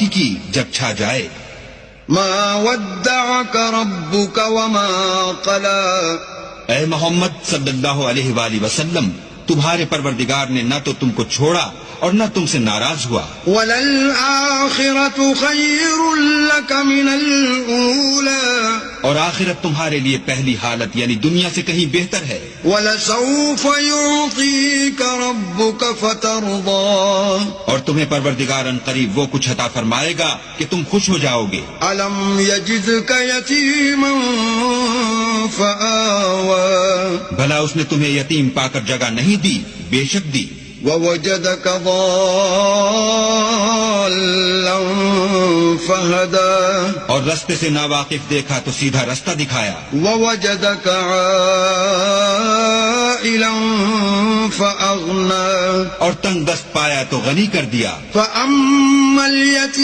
کی جب چھا جائے. ما ودعك ربك وما قلى. اے محمد صلی اللہ علیہ وآلہ وسلم، تمہارے پروردگار نے نہ تو تم کو چھوڑا اور نہ تم سے ناراض ہوا. وَلَلْآخِرَةُ خَيْرٌ لَكَ مِنَ الْأُولَى. اور آخرت تمہارے لیے پہلی حالت یعنی دنیا سے کہیں بہتر ہے. وَلَسَوْفَ يُعْطِيكَ رَبُّكَ فَتَرْضَى. اور تمہیں پروردگار ان قریب وہ کچھ عطا فرمائے گا کہ تم خوش ہو جاؤ گے. أَلَمْ يَجِدْكَ يَتِيمًا فَآوَى. بھلا اس نے تمہیں یتیم پا کر جگہ نہیں دی؟ بے شک دی. وَوَجَدَكَ ضَالًّا فَهَدَى. اور رستے سے ناواقف دیکھا تو سیدھا رستہ دکھایا. وَوَجَدَكَ عَائِلًا فَأَغْنَى. اور تنگ دست پایا تو غنی کر دیا. فَأَمَّا الْيَتِيمَ